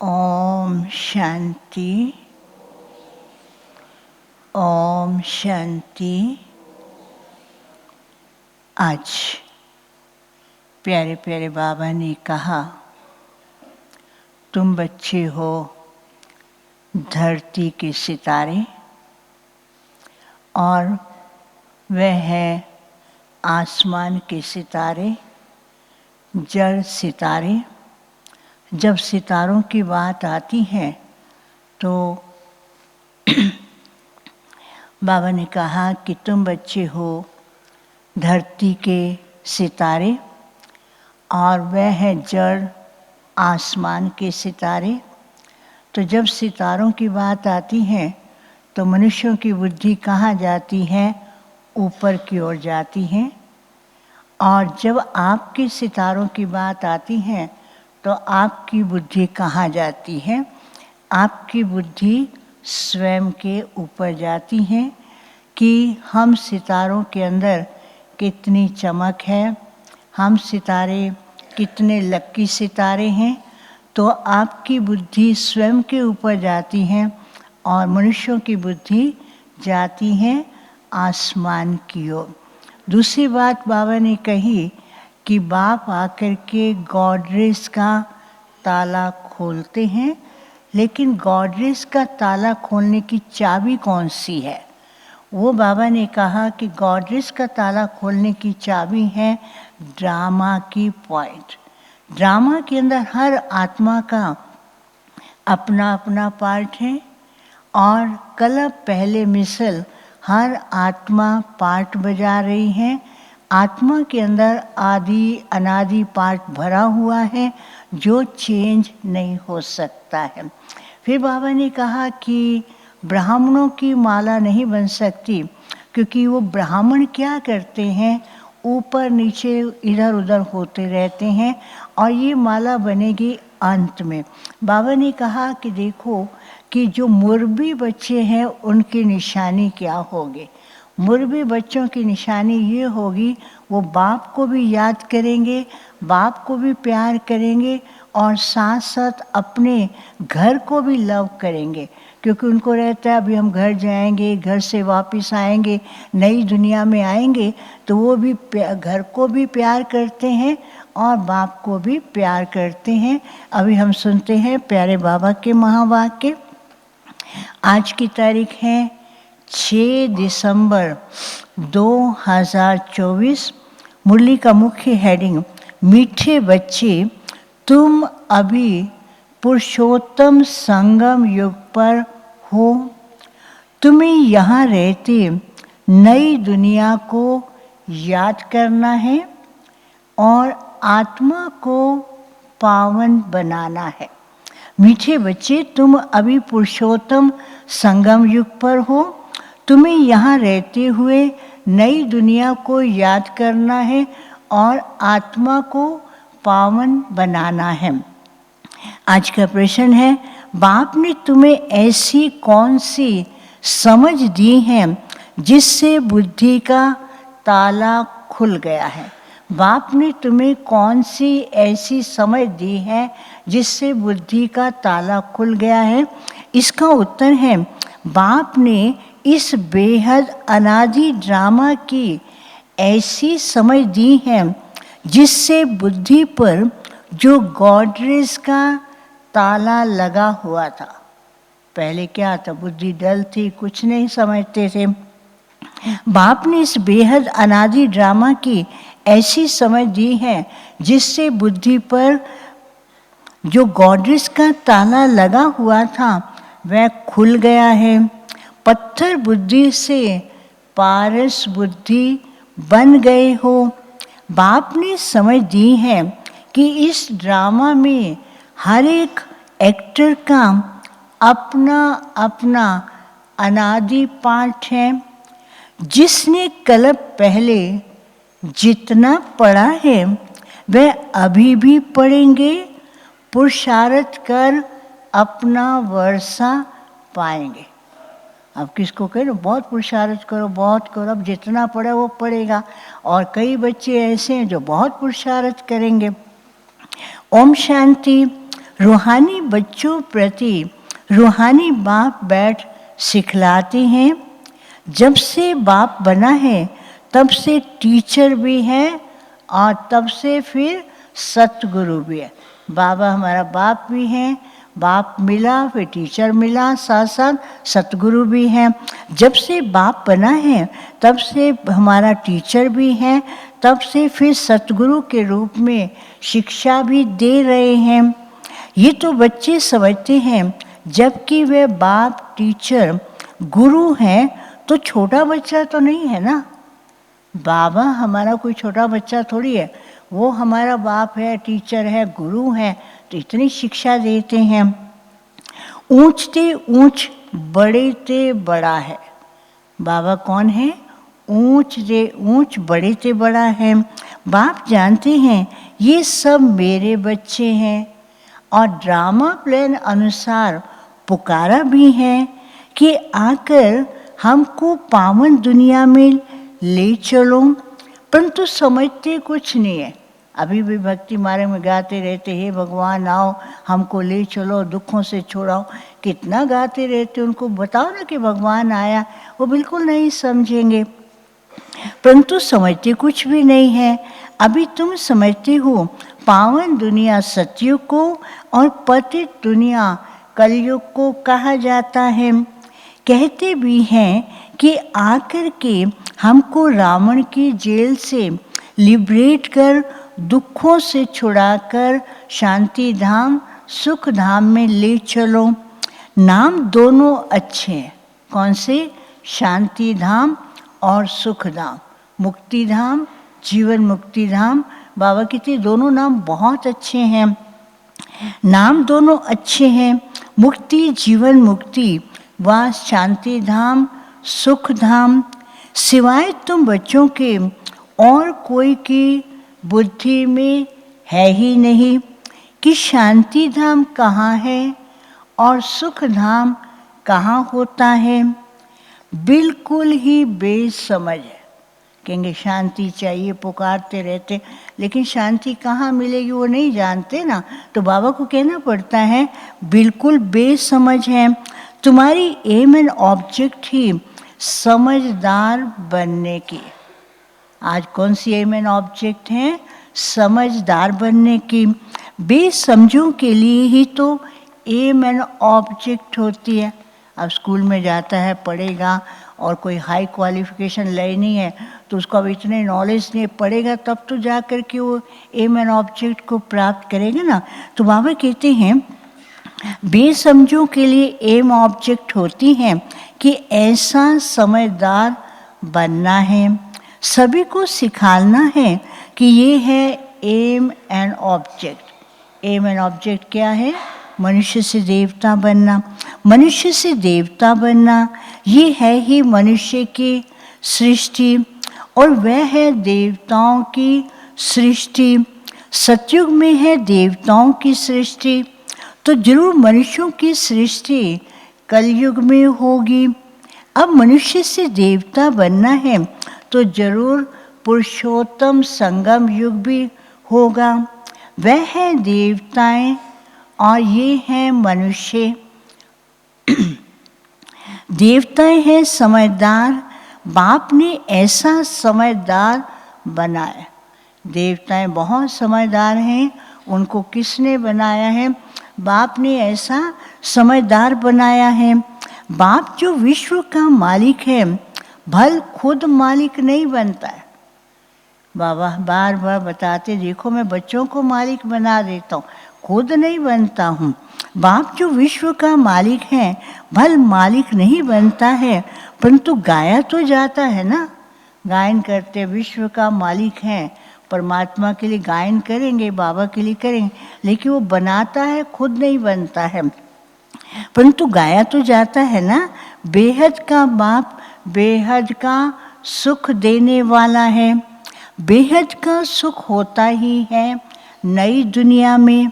ओम शांति। ओम शांति। आज प्यारे प्यारे बाबा ने कहा, तुम बच्चे हो धरती के सितारे और वह है आसमान के सितारे, जड़ सितारे। जब सितारों की बात आती है तो बाबा ने कहा कि तुम बच्चे हो धरती के सितारे और वह है जड़ आसमान के सितारे। तो जब सितारों की बात आती है तो मनुष्यों की बुद्धि कहाँ जाती है? ऊपर की ओर जाती है। और जब आपके सितारों की बात आती है तो आपकी बुद्धि कहाँ जाती है? आपकी बुद्धि स्वयं के ऊपर जाती है कि हम सितारों के अंदर कितनी चमक है, हम सितारे कितने लकी सितारे हैं। तो आपकी बुद्धि स्वयं के ऊपर जाती है और मनुष्यों की बुद्धि जाती है आसमान की ओर। दूसरी बात बाबा ने कही कि बाप आकर के गॉडरेज का ताला खोलते हैं, लेकिन गॉडरेज का ताला खोलने की चाबी कौन सी है? वो बाबा ने कहा कि गॉडरेज का ताला खोलने की चाबी है ड्रामा की पॉइंट। ड्रामा के अंदर हर आत्मा का अपना अपना पार्ट है और कल पहले मिसल हर आत्मा पार्ट बजा रही है। आत्मा के अंदर आदि अनादि पार्ट भरा हुआ है जो चेंज नहीं हो सकता है। फिर बाबा ने कहा कि ब्राह्मणों की माला नहीं बन सकती, क्योंकि वो ब्राह्मण क्या करते हैं, ऊपर नीचे इधर उधर होते रहते हैं और ये माला बनेगी अंत में। बाबा ने कहा कि देखो कि जो मुर्बी बच्चे हैं उनकी निशानी क्या होगी। मुर्बी बच्चों की निशानी ये होगी, वो बाप को भी याद करेंगे, बाप को भी प्यार करेंगे और साथ साथ अपने घर को भी लव करेंगे, क्योंकि उनको रहता है अभी हम घर जाएंगे, घर से वापस आएंगे, नई दुनिया में आएंगे। तो वो भी घर को भी प्यार करते हैं और बाप को भी प्यार करते हैं। अभी हम सुनते हैं प्यारे बाबा के महावाक्य। आज की तारीख है 6 दिसंबर 2024। मुरली का मुख्य हेडिंग, मीठे बच्चे तुम अभी पुरुषोत्तम संगम युग पर हो। तुम्हें यहाँ रहते नई दुनिया को याद करना है और आत्मा को पावन बनाना है। मीठे बच्चे तुम अभी पुरुषोत्तम संगम युग पर हो। तुम्हें यहाँ रहते हुए नई दुनिया को याद करना है और आत्मा को पावन बनाना है। आज का प्रश्न है, बाप ने तुम्हें ऐसी कौन सी समझ दी है जिससे बुद्धि का ताला खुल गया है? बाप ने तुम्हें कौन सी ऐसी समझ दी है जिससे बुद्धि का ताला खुल गया है? इसका उत्तर है, बाप ने इस बेहद अनादि ड्रामा की ऐसी समझ दी है जिससे बुद्धि पर जो गॉडरेज का ताला लगा हुआ था। पहले क्या था, बुद्धि डल थी, कुछ नहीं समझते थे। बाप ने इस बेहद अनादि ड्रामा की ऐसी समझ दी है जिससे बुद्धि पर जो गॉडरेज का ताला लगा हुआ था वह खुल गया है। पत्थर बुद्धि से पारस बुद्धि बन गए हो। बाप ने समझ दी है कि इस ड्रामा में हर एक एक्टर का अपना अपना अनादि पाठ है। जिसने कल्प पहले जितना पढ़ा है वह अभी भी पढ़ेंगे, पुरुषार्थ कर अपना वर्षा पाएंगे। अब किसको कह रहे, बहुत पुरुषार्थ करो, बहुत करो, अब जितना पढ़ा वो पढ़ेगा। और कई बच्चे ऐसे हैं जो बहुत पुरुषार्थ करेंगे। ओम शांति। रूहानी बच्चों प्रति रूहानी बाप बैठ सिखलाते हैं। जब से बाप बना है तब से टीचर भी है और तब से फिर सतगुरु भी है। बाबा हमारा बाप भी है, बाप मिला फिर टीचर मिला, साथ साथ सतगुरु भी है। जब से बाप बना है तब से हमारा टीचर भी है, तब से फिर सतगुरु के रूप में शिक्षा भी दे रहे हैं। ये तो बच्चे समझते हैं, जबकि वे बाप टीचर गुरु हैं तो छोटा बच्चा तो नहीं है ना। बाबा हमारा कोई छोटा बच्चा थोड़ी है, वो हमारा बाप है, टीचर है, गुरु है, तो इतनी शिक्षा देते हैं। ऊंचते ऊंच बड़े ते बड़ा है। बाबा कौन है? ऊंच ते ऊंच बड़े ते बड़ा है। बाप जानते हैं ये सब मेरे बच्चे हैं और ड्रामा प्लान अनुसार पुकारा भी है कि आकर हमको पावन दुनिया में ले चलो, परंतु समझते कुछ नहीं है। अभी भी भक्ति मार्ग में गाते रहते, हे भगवान आओ हमको ले चलो, दुखों से छुड़ाओ। कितना गाते रहते, उनको बताओ ना कि भगवान आया, वो बिल्कुल नहीं समझेंगे, परंतु समझते कुछ भी नहीं है। अभी तुम समझते हो पावन दुनिया सतयुग को और पतित दुनिया कलयुग को कहा जाता है। कहते भी हैं कि आकर के हमको रावण की जेल से लिबरेट कर, दुखों से छुड़ाकर शांति धाम सुख धाम में ले चलो। नाम दोनों अच्छे हैं। कौन से? शांति धाम और सुख धाम, मुक्ति धाम, जीवन मुक्ति धाम। बाबा कहते दोनों नाम बहुत अच्छे हैं। नाम दोनों अच्छे हैं, मुक्ति जीवन मुक्ति व शांति धाम सुख धाम। सिवाय तुम बच्चों के और कोई की बुद्धि में है ही नहीं कि शांति धाम कहाँ है और सुख धाम कहाँ होता है। बिल्कुल ही बेसमझ है। कहेंगे शांति चाहिए, पुकारते रहते, लेकिन शांति कहाँ मिलेगी वो नहीं जानते ना। तो बाबा को कहना पड़ता है बिल्कुल बेसमझ है। तुम्हारी एम एंड ऑब्जेक्ट ही समझदार बनने की। आज कौन सी एम एंड ऑब्जेक्ट है? समझदार बनने की। बेसमझों के लिए ही तो एम एंड ऑब्जेक्ट होती है। अब स्कूल में जाता है, पढ़ेगा और कोई हाई क्वालिफिकेशन लेनी है तो उसको अब इतने नॉलेज नहीं, पढ़ेगा तब तो जा कर के वो एम एंड ऑब्जेक्ट को प्राप्त करेगा ना। तो बाबा कहते हैं बेसमझों के लिए एम ऑब्जेक्ट होती है कि ऐसा समझदार बनना है। सभी को सिखाना है कि ये है aim and object. Aim and object क्या है? मनुष्य से देवता बनना। मनुष्य से देवता बनना ये है ही मनुष्य की सृष्टि और वह है देवताओं की सृष्टि। सतयुग में है देवताओं की सृष्टि, तो जरूर मनुष्यों की सृष्टि कलयुग में होगी। अब मनुष्य से देवता बनना है तो जरूर पुरुषोत्तम संगम युग भी होगा। वह है देवताएं और ये हैं मनुष्य। देवताएं हैं समझदार, बाप ने ऐसा समझदार बनाया। देवताएं बहुत समझदार हैं, उनको किसने बनाया है? बाप ने ऐसा समझदार बनाया है। बाप जो विश्व का मालिक है, भल खुद मालिक नहीं बनता है। बाबा बार बार बताते, देखो मैं बच्चों को मालिक बना देता हूँ, खुद नहीं बनता हूँ। बाप जो विश्व का मालिक है, भल मालिक नहीं बनता है, परंतु गाया तो जाता है ना। गायन करते विश्व का मालिक है, परमात्मा के लिए गायन करेंगे, बाबा के लिए करेंगे, लेकिन वो बनाता है, खुद नहीं बनता है, परंतु गाया तो जाता है ना। बेहद का बाप बेहद का सुख देने वाला है। बेहद का सुख होता ही है नई दुनिया में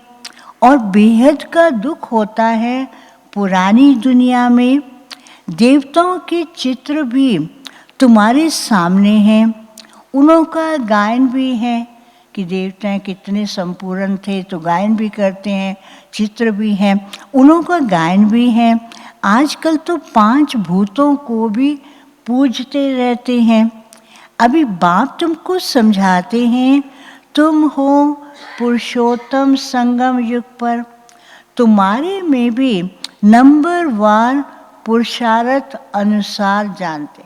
और बेहद का दुख होता है पुरानी दुनिया में। देवताओं के चित्र भी तुम्हारे सामने हैं, उनका गायन भी है, कि देवताएं कितने संपूर्ण थे, तो गायन भी करते हैं, चित्र भी हैं, उन्हों का गायन भी है। आजकल तो 5 भूतों को भी पूजते रहते हैं। अभी बाप तुमको समझाते हैं, तुम हो पुरुषोत्तम संगम युग पर, तुम्हारे में भी नंबरवार पुरुषार्थ अनुसार जानते।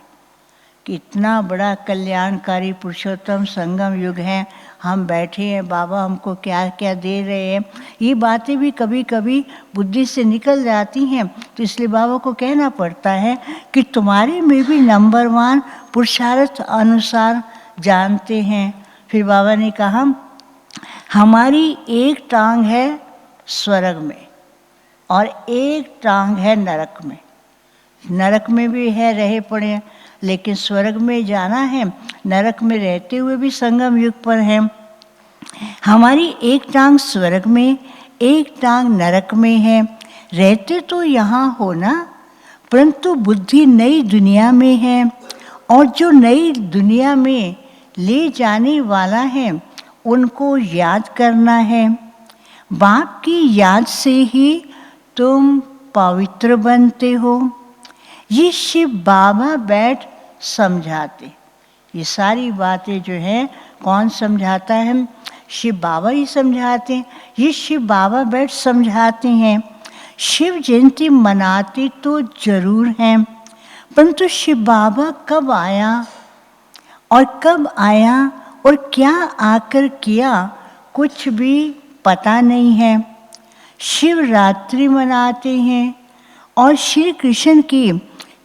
कितना बड़ा कल्याणकारी पुरुषोत्तम संगम युग है। हम बैठे हैं, बाबा हमको क्या क्या दे रहे हैं, ये बातें भी कभी कभी बुद्धि से निकल जाती हैं। तो इसलिए बाबा को कहना पड़ता है कि तुम्हारे में भी नंबर 1 पुरुषार्थ अनुसार जानते हैं। फिर बाबा ने कहा, हमारी एक टांग है स्वर्ग में और एक टांग है नरक में। नरक में भी है, रहे पड़े हैं, लेकिन स्वर्ग में जाना है। नरक में रहते हुए भी संगम युग पर है। हमारी एक टांग स्वर्ग में, एक टांग नरक में है। रहते तो यहाँ हो ना, परंतु बुद्धि नई दुनिया में है, और जो नई दुनिया में ले जाने वाला है उनको याद करना है। बाप की याद से ही तुम पवित्र बनते हो। ये शिव बाबा बैठ समझाते। ये सारी बातें जो है कौन समझाता है? शिव बाबा ही समझाते हैं। ये शिव बाबा बैठ समझाते हैं। शिव जयंती मनाते तो जरूर हैं, परंतु शिव बाबा कब आया और कब आया और क्या आकर किया, कुछ भी पता नहीं है। शिवरात्रि मनाते हैं और श्री कृष्ण की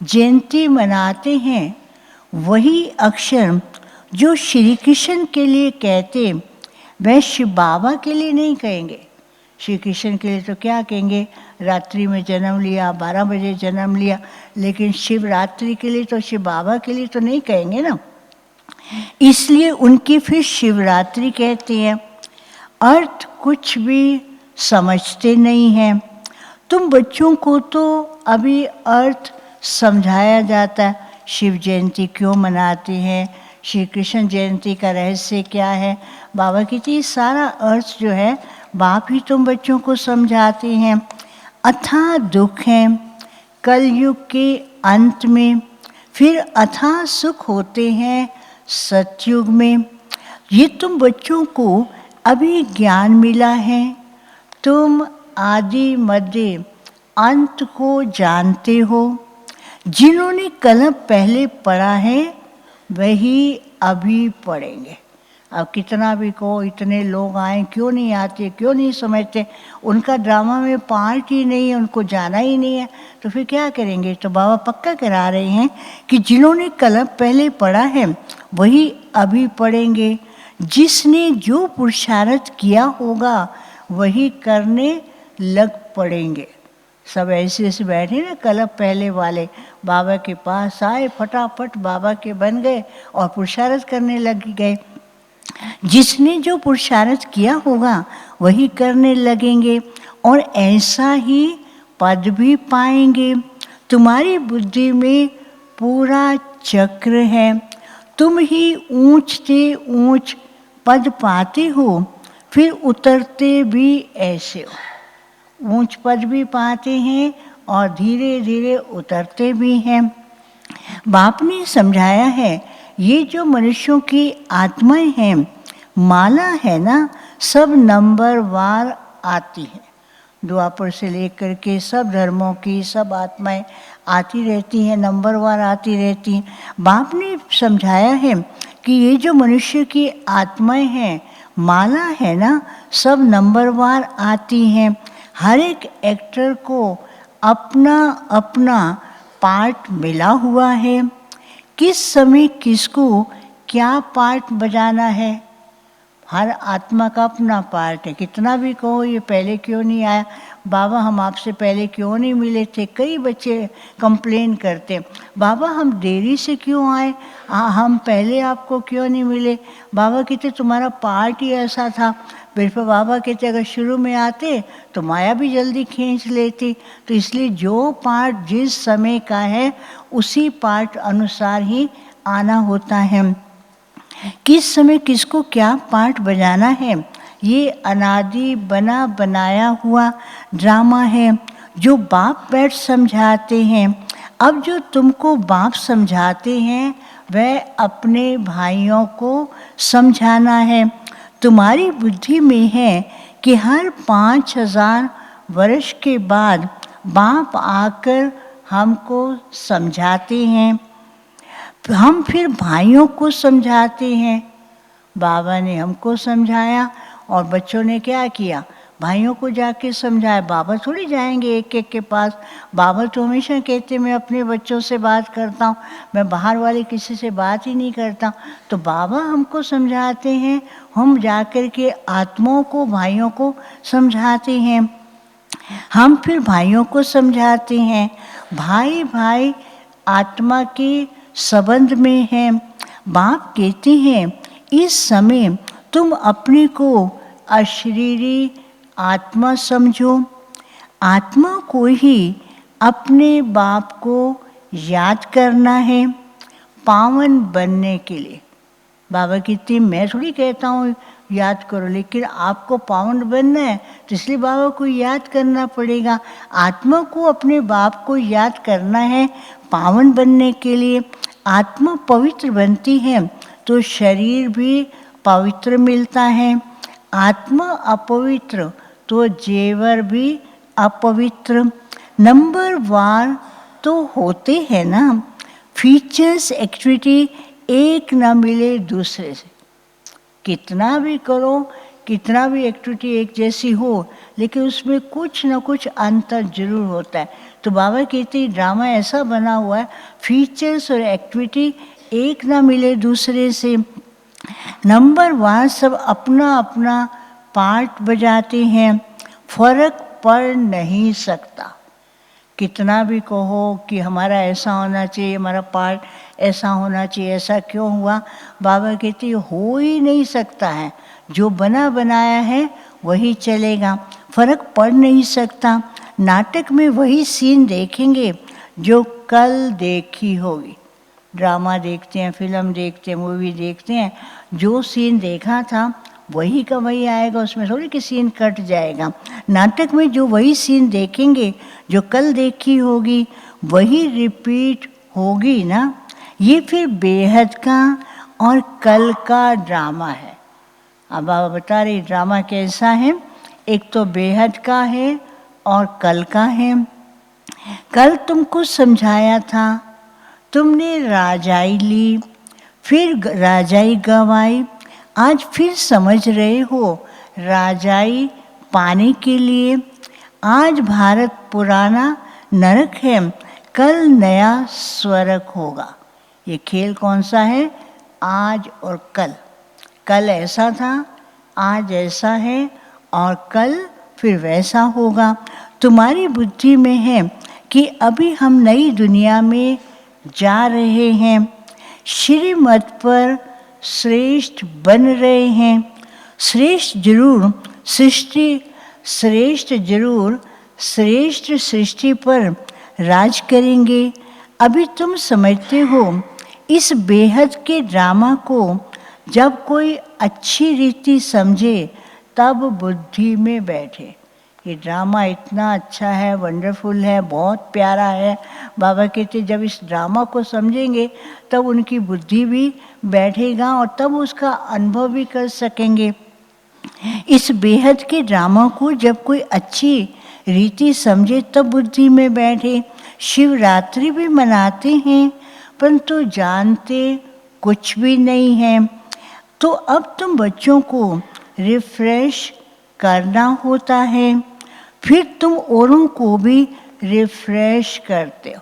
जयंती मनाते हैं। वही अक्षर जो श्री कृष्ण के लिए कहते, वह शिव बाबा के लिए नहीं कहेंगे। श्री कृष्ण के लिए तो क्या कहेंगे, रात्रि में जन्म लिया, 12 बजे जन्म लिया, लेकिन शिवरात्रि के लिए तो शिव बाबा के लिए तो नहीं कहेंगे ना। इसलिए उनकी फिर शिवरात्रि कहते हैं। अर्थ कुछ भी समझते नहीं हैं। तुम बच्चों को तो अभी अर्थ समझाया जाता है। शिव जयंती क्यों मनाते हैं, श्री कृष्ण जयंती का रहस्य क्या है, बाबा की तो सारा अर्थ जो है बाप ही तुम बच्चों को समझाते हैं। अथाह दुख है कलयुग के अंत में, फिर अथाह सुख होते हैं सतयुग में। ये तुम बच्चों को अभी ज्ञान मिला है। तुम आदि मध्य अंत को जानते हो। जिन्होंने कलम पहले पढ़ा है वही अभी पढ़ेंगे। अब कितना भी कहो, इतने लोग आए, क्यों नहीं आते, क्यों नहीं समझते, उनका ड्रामा में पार्ट ही नहीं है, उनको जाना ही नहीं है, तो फिर क्या करेंगे। तो बाबा पक्का करा रहे हैं कि जिन्होंने कलम पहले पढ़ा है वही अभी पढ़ेंगे। जिसने जो पुरुषार्थ किया होगा वही करने लग पड़ेंगे। सब ऐसे ऐसे बैठे ना कलम पहले वाले, बाबा के पास आए, फटाफट बाबा के बन गए और पुरुषार्थ करने लग गए। जिसने जो पुरुषार्थ किया होगा वही करने लगेंगे और ऐसा ही पद भी पाएंगे। तुम्हारी बुद्धि में पूरा चक्र है। तुम ही ऊंच से ऊंच पद पाते हो, फिर उतरते भी ऐसे हो। ऊंच पद भी पाते हैं और धीरे धीरे उतरते भी हैं। बाप ने समझाया है, ये जो मनुष्यों की आत्माएं हैं, माला है ना, सब नंबरवार आती है। द्वापर से लेकर के सब धर्मों की सब आत्माएं आती रहती हैं, नंबरवार आती रहती हैं। बाप ने समझाया है कि ये जो मनुष्य की आत्माएं हैं, माला है ना, सब नंबरवार आती हैं। हर एक एक्टर को अपना अपना पार्ट मिला हुआ है। किस समय किसको क्या पार्ट बजाना है, हर आत्मा का अपना पार्ट है। कितना भी कहो ये पहले क्यों नहीं आया, बाबा हम आपसे पहले क्यों नहीं मिले थे। कई बच्चे कंप्लेन करते, बाबा हम देरी से क्यों आए, हम पहले आपको क्यों नहीं मिले। बाबा कहते तुम्हारा पार्ट ही ऐसा था। फिर बाबा कहते अगर शुरू में आते तो माया भी जल्दी खींच लेती। तो इसलिए जो पार्ट जिस समय का है उसी पार्ट अनुसार ही आना होता है। किस समय किसको क्या पार्ट बजाना है, ये अनादि बना बनाया हुआ ड्रामा है जो बाप बैठ समझाते हैं। अब जो तुमको बाप समझाते हैं वह अपने भाइयों को समझाना है। तुम्हारी बुद्धि में है कि हर 5000 वर्ष के बाद बाप आकर हमको समझाते हैं, हम फिर भाइयों को समझाते हैं। बाबा ने हमको समझाया और बच्चों ने क्या किया, भाइयों को जाके समझाया। बाबा थोड़ी जाएंगे एक एक के पास। बाबा तो हमेशा कहते मैं अपने बच्चों से बात करता हूँ, मैं बाहर वाले किसी से बात ही नहीं करता। तो बाबा हमको समझाते हैं, हम जाकर के आत्माओं को भाइयों को समझाते हैं, हम फिर भाइयों को समझाते हैं। भाई भाई आत्मा के संबंध में हैं। बाप कहते हैं इस समय तुम अपने को अशरीरी आत्मा समझो। आत्मा को ही अपने बाप को याद करना है पावन बनने के लिए। बाबा कहते हैं मैं थोड़ी कहता हूँ याद करो, लेकिन आपको पावन बनना है तो इसलिए बाबा को याद करना पड़ेगा। आत्मा को अपने बाप को याद करना है पावन बनने के लिए। आत्मा पवित्र बनती है तो शरीर भी पवित्र मिलता है। आत्मा अपवित्र तो जेवर भी अपवित्र। नंबर वार तो होते हैं ना, फीचर्स एक्टिविटी एक ना मिले दूसरे से। कितना भी करो, कितना भी एक्टिविटी एक जैसी हो, लेकिन उसमें कुछ ना कुछ अंतर जरूर होता है। तो बाबा कहते हैं ड्रामा ऐसा बना हुआ है, फीचर्स और एक्टिविटी एक ना मिले दूसरे से। नंबर वार सब अपना अपना पार्ट बजाते हैं, फर्क पड़ नहीं सकता। कितना भी कहो कि हमारा ऐसा होना चाहिए, हमारा पार्ट ऐसा होना चाहिए, ऐसा क्यों हुआ, बाबा कहते हैं हो ही नहीं सकता है। जो बना बनाया है वही चलेगा, फर्क पड़ नहीं सकता। नाटक में वही सीन देखेंगे जो कल देखी होगी। ड्रामा देखते हैं, फिल्म देखते हैं, मूवी देखते हैं, जो सीन देखा था वही का वही आएगा, उसमें थोड़ी कि सीन कट जाएगा। नाटक में जो वही सीन देखेंगे जो कल देखी होगी वही रिपीट होगी ना। ये फिर बेहद का और कल का ड्रामा है। अब बाबा बता रहे ड्रामा कैसा है, एक तो बेहद का है और कल का है। कल तुमको समझाया था, तुमने राजाई ली, फिर राजाई गवाई, आज फिर समझ रहे हो राजाई पाने के लिए। आज भारत पुराना नरक है, कल नया स्वर्ग होगा। ये खेल कौन सा है, आज और कल। कल ऐसा था, आज ऐसा है और कल फिर वैसा होगा। तुम्हारी बुद्धि में है कि अभी हम नई दुनिया में जा रहे हैं, श्रीमत पर श्रेष्ठ बन रहे हैं। श्रेष्ठ जरूर श्रेष्ठ सृष्टि पर राज करेंगे। अभी तुम समझते हो इस बेहद के ड्रामा को जब कोई अच्छी रीति समझे तब बुद्धि में बैठे। ये ड्रामा इतना अच्छा है, वंडरफुल है, बहुत प्यारा है। बाबा कहते जब इस ड्रामा को समझेंगे तब उनकी बुद्धि भी बैठेगा और तब उसका अनुभव भी कर सकेंगे। इस बेहद के ड्रामा को जब कोई अच्छी रीति समझे तब बुद्धि में बैठे। शिवरात्रि भी मनाते हैं परंतु जानते कुछ भी नहीं है। तो अब तुम बच्चों को रिफ्रेश करना होता है, फिर तुम औरों को भी रिफ्रेश करते हो।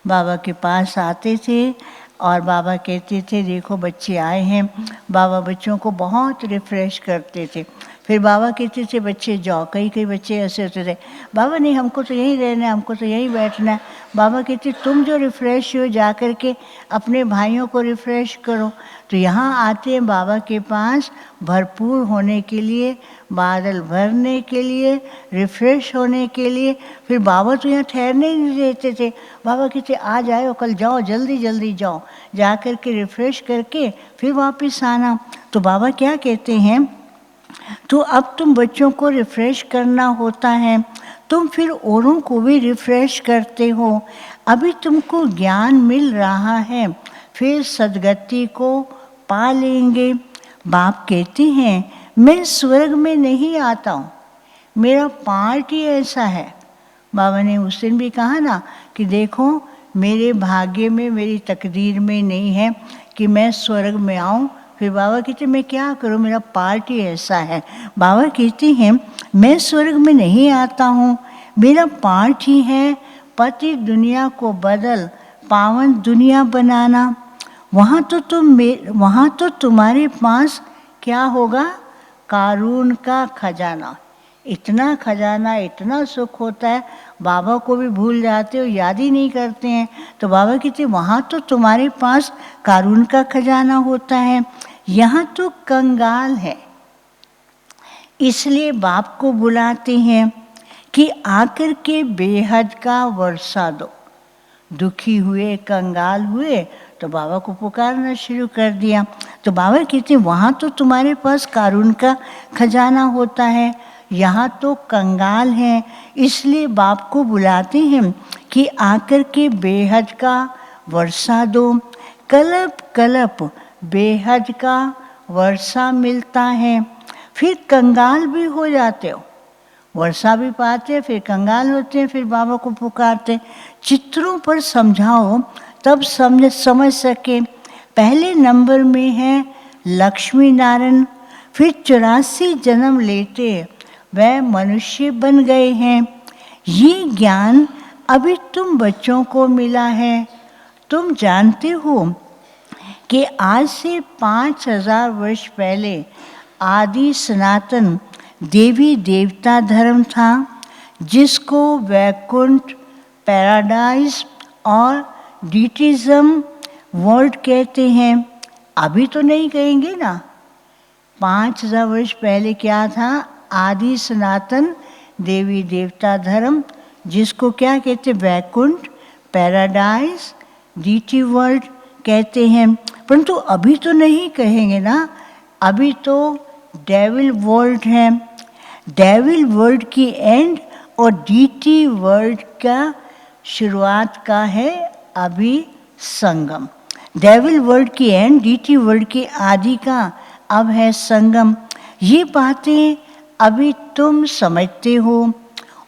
बाबा के पास आते थे और बाबा कहते थे देखो बच्चे आए हैं। बाबा बच्चों को बहुत रिफ्रेश करते थे। फिर बाबा कहते थे बच्चे जाओ, कई कई बच्चे ऐसे होते थे, बाबा नहीं हमको तो यहीं रहना है, हमको तो यहीं बैठना है। बाबा कहते तुम जो रिफ़्रेश हो जा कर के अपने भाइयों को रिफ़्रेश करो। तो यहाँ आते हैं बाबा के पास भरपूर होने के लिए, बादल भरने के लिए, रिफ़्रेश होने के लिए। फिर बाबा तो यहाँ ठहरने ही नहीं देते थे। बाबा कहते आज आए कल जाओ, जल्दी जल्दी जाओ, जा कर के रिफ़्रेश करके फिर वापस आना। तो बाबा क्या कहते हैं, तो अब तुम बच्चों को रिफ़्रेश करना होता है, तुम फिर औरों को भी रिफ़्रेश करते हो। अभी तुमको ज्ञान मिल रहा है, फिर सद्गति को पा लेंगे। बाप कहते हैं मैं स्वर्ग में नहीं आता हूँ, मेरा पार्ट ही ऐसा है। बाबा ने उस दिन भी कहा ना कि देखो मेरे भाग्य में, मेरी तकदीर में नहीं है कि मैं स्वर्ग में आऊँ। फिर बाबा कहते मैं क्या करूँ, मेरा पार्ट ही ऐसा है। बाबा कहते हैं मैं स्वर्ग में नहीं आता हूँ, मेरा पार्ट ही है पति दुनिया को बदल पावन दुनिया बनाना। वहाँ तो तुम्हारे पास क्या होगा, कारून का खजाना। इतना खजाना, इतना सुख होता है, बाबा को भी भूल जाते हो, याद ही नहीं करते हैं। तो बाबा कहते वहाँ तो तुम्हारे पास कारून का खजाना होता है, यहाँ तो कंगाल है। इसलिए बाप को बुलाते हैं कि आकर के बेहद का वर्षा दो। दुखी हुए, कंगाल हुए तो बाबा को पुकारना शुरू कर दिया। तो बाबा कहते वहाँ तो तुम्हारे पास कारून का खजाना होता है, यहाँ तो कंगाल हैं। इसलिए बाप को बुलाते हैं कि आकर के बेहद का वर्षा दो। कलप कलप बेहद का वर्षा मिलता है, फिर कंगाल भी हो जाते हो। वर्षा भी पाते, फिर कंगाल होते हैं, फिर बाबा को पुकारते। चित्रों पर समझाओ तब समझ सके। पहले नंबर में है लक्ष्मी नारायण, फिर 84 जन्म लेते वह मनुष्य बन गए हैं। ये ज्ञान अभी तुम बच्चों को मिला है। तुम जानते हो कि आज से 5000 वर्ष पहले आदि सनातन देवी देवता धर्म था, जिसको वैकुंठ, पैराडाइज और डीटिज्म वर्ल्ड कहते हैं। अभी तो नहीं कहेंगे ना। 5000 वर्ष पहले क्या था, आदि सनातन देवी देवता धर्म, जिसको क्या कहते, वैकुंठ, पैराडाइज, डीटी वर्ल्ड कहते हैं। परंतु अभी तो नहीं कहेंगे ना, अभी तो डेविल वर्ल्ड है। डेविल वर्ल्ड की एंड और डीटी वर्ल्ड का शुरुआत का है अभी संगम। डेविल वर्ल्ड की एंड, डीटी वर्ल्ड की आदि का अब है संगम। ये बातें अभी तुम समझते हो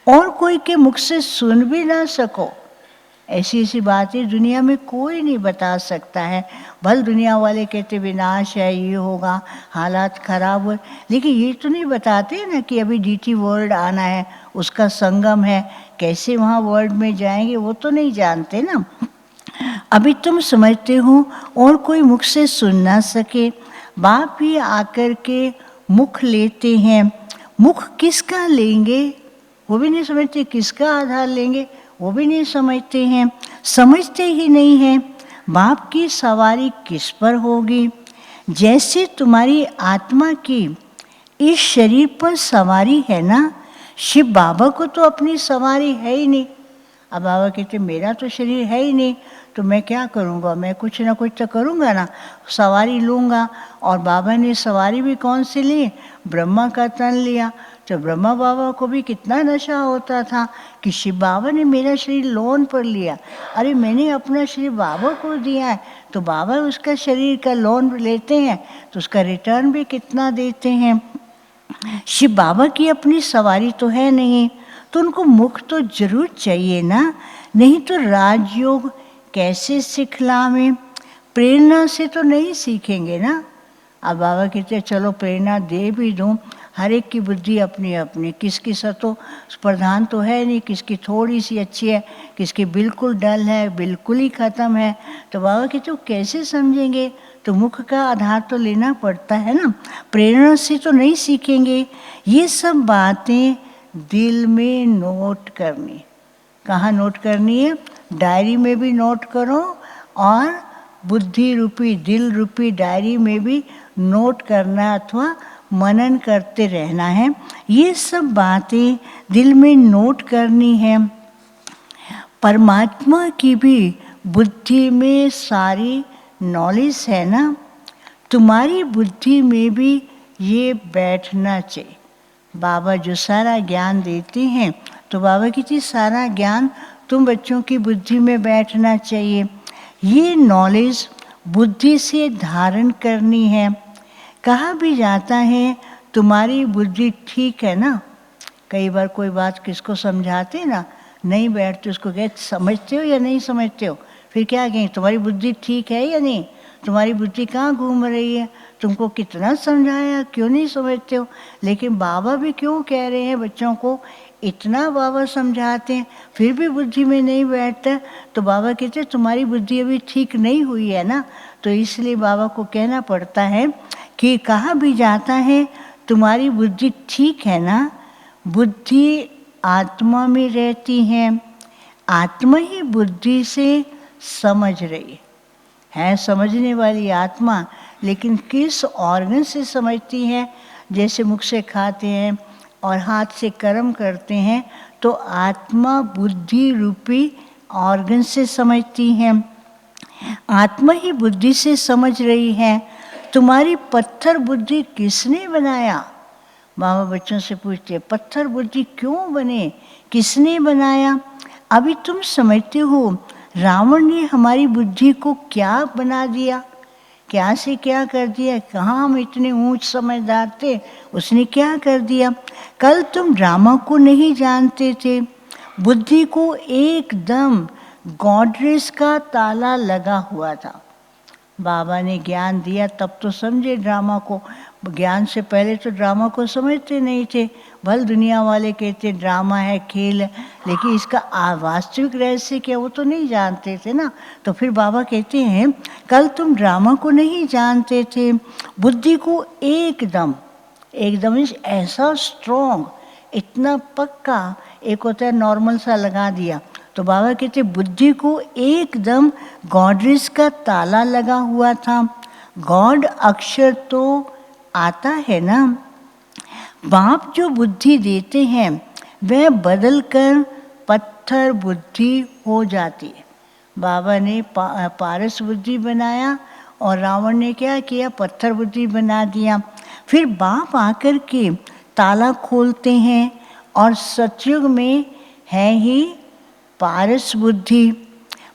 और कोई के मुख से सुन भी ना सको। ऐसी ऐसी बातें दुनिया में कोई नहीं बता सकता है। भल दुनिया वाले कहते विनाश है, ये होगा, हालात खराब हो, लेकिन ये तो नहीं बताते ना कि अभी डीटी वर्ल्ड आना है, उसका संगम है, कैसे वहाँ वर्ल्ड में जाएंगे वो तो नहीं जानते ना। अभी तुम समझते हो और कोई मुख से सुन ना सके। बाप ही आकर के मुख लेते हैं। मुख किसका लेंगे वो भी नहीं समझते, किसका आधार लेंगे वो भी नहीं समझते हैं, समझते ही नहीं हैं। बाप की सवारी किस पर होगी। जैसे तुम्हारी आत्मा की इस शरीर पर सवारी है ना, शिव बाबा को तो अपनी सवारी है ही नहीं। अब बाबा कहते मेरा तो शरीर है ही नहीं, तो मैं क्या करूँगा, मैं कुछ ना कुछ तो करूँगा ना, सवारी लूँगा। और बाबा ने सवारी भी कौन सी ली, ब्रह्मा का तन लिया। तो ब्रह्मा बाबा को भी कितना नशा होता था कि शिव बाबा ने मेरा शरीर लोन पर लिया, अरे मैंने अपना शरीर बाबा को दिया है, तो बाबा उसका शरीर का लोन लेते हैं तो उसका रिटर्न भी कितना देते हैं। शिव बाबा की अपनी सवारी तो है नहीं, तो उनको मुख तो जरूर चाहिए ना, नहीं तो राजयोग कैसे सिखलावें। प्रेरणा से तो नहीं सीखेंगे ना। अब बाबा कहते चलो प्रेरणा दे भी दूँ, हर एक की बुद्धि अपनी अपनी, किसकी सतो प्रधान तो है नहीं, किसकी थोड़ी सी अच्छी है, किसकी बिल्कुल डल है, बिल्कुल ही ख़त्म है। तो बाबा कहते हो कैसे समझेंगे? तो मुख का आधार तो लेना पड़ता है ना, प्रेरणा से तो नहीं सीखेंगे। ये सब बातें दिल में नोट करनी। कहाँ नोट करनी है? डायरी में भी नोट करो और बुद्धि रूपी दिल रूपी डायरी में भी नोट करना अथवा मनन करते रहना है। ये सब बातें दिल में नोट करनी है। परमात्मा की भी बुद्धि में सारी नॉलेज है ना, तुम्हारी बुद्धि में भी ये बैठना चाहिए। बाबा जो सारा ज्ञान देते हैं, तो बाबा की चीज़ सारा ज्ञान तुम बच्चों की बुद्धि में बैठना चाहिए। ये नॉलेज बुद्धि से धारण करनी है। कहा भी जाता है तुम्हारी बुद्धि ठीक है ना। कई बार कोई बात किसको समझाते ना, नहीं बैठते, उसको कहते समझते हो या नहीं समझते हो? फिर क्या कहें, तुम्हारी बुद्धि ठीक है या नहीं, तुम्हारी बुद्धि कहाँ घूम रही है, तुमको कितना समझाया क्यों नहीं समझते हो? लेकिन बाबा भी क्यों कह रहे हैं बच्चों को, इतना बाबा समझाते हैं फिर भी बुद्धि में नहीं बैठता। तो बाबा कहते हैं तुम्हारी बुद्धि अभी ठीक नहीं हुई है ना। तो इसलिए बाबा को कहना पड़ता है कि कहा भी जाता है तुम्हारी बुद्धि ठीक है ना। बुद्धि आत्मा में रहती है, आत्मा ही बुद्धि से समझ रही है समझने वाली आत्मा, लेकिन किस ऑर्गन से समझती है? जैसे मुख से खाते हैं और हाथ से कर्म करते हैं, तो आत्मा बुद्धि रूपी ऑर्गन से समझती है। आत्मा ही बुद्धि से समझ रही है। तुम्हारी पत्थर बुद्धि किसने बनाया? बाबा बच्चों से पूछते पत्थर बुद्धि क्यों बने, किसने बनाया? अभी तुम समझते हो रावण ने हमारी बुद्धि को क्या बना दिया, क्या से क्या कर दिया। कहाँ हम इतने ऊंच समझदार थे, उसने क्या कर दिया। कल तुम ड्रामा को नहीं जानते थे, बुद्धि को एकदम गॉडरेज का ताला लगा हुआ था। बाबा ने ज्ञान दिया तब तो समझे ड्रामा को, ज्ञान से पहले तो ड्रामा को समझते नहीं थे। भल दुनिया वाले कहते ड्रामा है, खेल है, लेकिन इसका वास्तविक रहस्य क्या वो तो नहीं जानते थे ना। तो फिर बाबा कहते हैं कल तुम ड्रामा को नहीं जानते थे, बुद्धि को एकदम ऐसा स्ट्रॉन्ग, इतना पक्का, एक होता है नॉर्मल सा लगा दिया। तो बाबा कहते बुद्धि को एकदम गॉडरेज का ताला लगा हुआ था। गॉड अक्षर तो आता है ना। बाप जो बुद्धि देते हैं वह बदल कर पत्थर बुद्धि हो जाती है। बाबा ने पारस बुद्धि बनाया और रावण ने क्या किया, पत्थर बुद्धि बना दिया। फिर बाप आकर के ताला खोलते हैं और सतयुग में है ही पारस बुद्धि।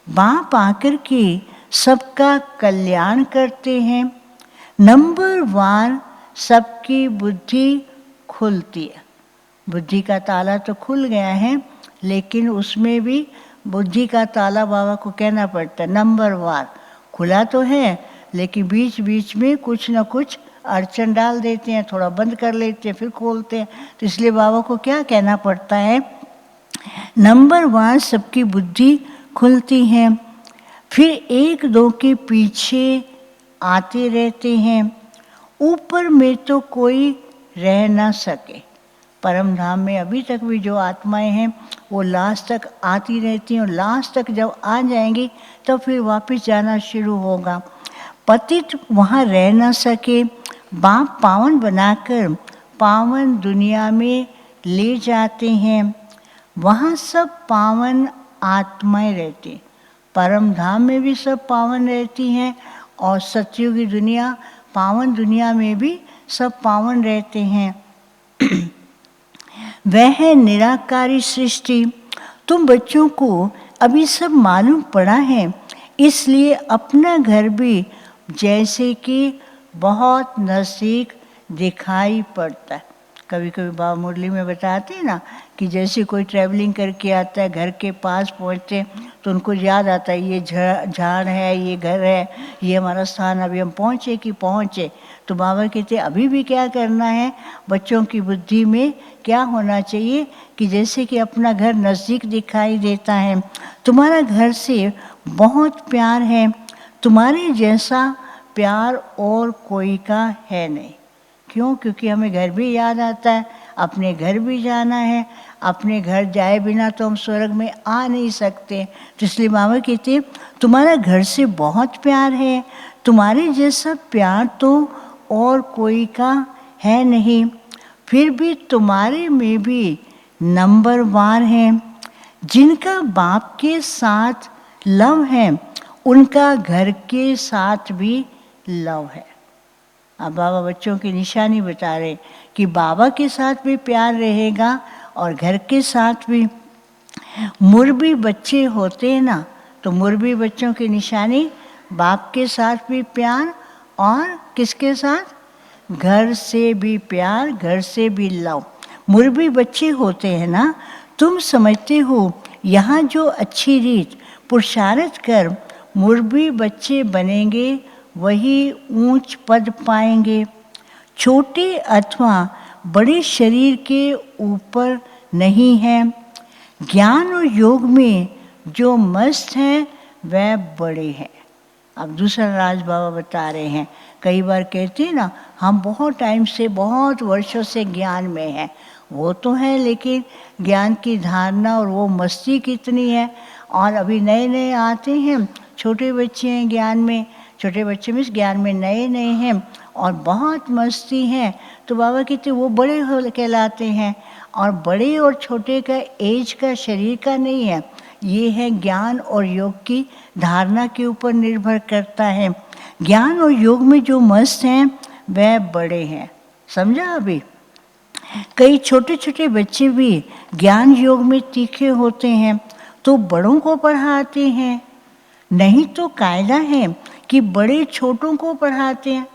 बाप आकर के सबका कल्याण करते हैं। नंबर वार सबकी बुद्धि खुलती है। बुद्धि का ताला तो खुल गया है, लेकिन उसमें भी बुद्धि का ताला बाबा को कहना पड़ता है नंबर वार। खुला तो है, लेकिन बीच बीच में कुछ न कुछ अड़चन डाल देते हैं, थोड़ा बंद कर लेते हैं फिर खोलते हैं। तो इसलिए बाबा को क्या कहना पड़ता है, नंबर वार सबकी बुद्धि खुलती है। फिर एक दो के पीछे आते रहते हैं। ऊपर में तो कोई रह ना सके। परम धाम में अभी तक भी जो आत्माएं हैं वो लास्ट तक आती रहती हैं, और लास्ट तक जब आ जाएंगी तो फिर वापस जाना शुरू होगा। पतित वहाँ रह ना सके, बाप पावन बनाकर पावन दुनिया में ले जाते हैं। वहाँ सब पावन आत्माएं रहती हैं। परम धाम में भी सब पावन रहती हैं, और सतयुगी दुनिया पावन दुनिया में भी सब पावन रहते हैं। वह है निराकारी सृष्टि। तुम बच्चों को अभी सब मालूम पड़ा है, इसलिए अपना घर भी जैसे कि बहुत नज़दीक दिखाई पड़ता है। कभी कभी बाबा मुरली में बताते हैं ना कि जैसे कोई ट्रैवलिंग करके आता है, घर के पास पहुँचते तो उनको याद आता है ये झाड़ है, ये घर है, ये हमारा स्थान, अभी हम पहुँचे कि पहुँचे। तो बाबा कहते अभी भी क्या करना है, बच्चों की बुद्धि में क्या होना चाहिए कि जैसे कि अपना घर नज़दीक दिखाई देता है, तुम्हारा घर से बहुत प्यार है, तुम्हारे जैसा प्यार और कोई का है नहीं। क्यों? क्योंकि हमें घर भी याद आता है, अपने घर भी जाना है, अपने घर जाए बिना तो हम स्वर्ग में आ नहीं सकते। तो इसलिए बाबा कहते तुम्हारा घर से बहुत प्यार है, तुम्हारे जैसा प्यार तो और कोई का है नहीं, फिर भी तुम्हारे में भी नंबरवार हैं। जिनका बाप के साथ लव है उनका घर के साथ भी लव है। अब बाबा बच्चों की निशानी बता रहे कि बाबा के साथ भी प्यार रहेगा और घर के साथ भी। मुरबी बच्चे होते हैं ना, तो मुरबी बच्चों की निशानी बाप के साथ भी प्यार और किसके साथ? घर से भी प्यार, घर से भी लव। मुरबी बच्चे होते हैं ना, तुम समझते हो यहाँ जो अच्छी रीत पुरुषार्थ कर मुरबी बच्चे बनेंगे वही ऊंच पद पाएंगे। छोटे अथवा बड़े शरीर के ऊपर नहीं है। ज्ञान और योग में जो मस्त हैं वह बड़े हैं। अब दूसरा राज बाबा बता रहे हैं, कई बार कहते हैं ना हम बहुत टाइम से, बहुत वर्षों से ज्ञान में हैं, वो तो है, लेकिन ज्ञान की धारणा और वो मस्ती कितनी है। और अभी नए नए आते हैं, छोटे बच्चे हैं ज्ञान में, छोटे बच्चे में ज्ञान में नए नए हैं और बहुत मस्ती हैं, तो बाबा कहते वो बड़े हो कहलाते हैं। और बड़े और छोटे का एज का, शरीर का नहीं है, ये है ज्ञान और योग की धारणा के ऊपर निर्भर करता है। ज्ञान और योग में जो मस्त हैं वह बड़े हैं। समझा? अभी कई छोटे छोटे बच्चे भी ज्ञान योग में तीखे होते हैं तो बड़ों को पढ़ाते हैं। नहीं तो कायदा है कि बड़े छोटों को पढ़ाते हैं।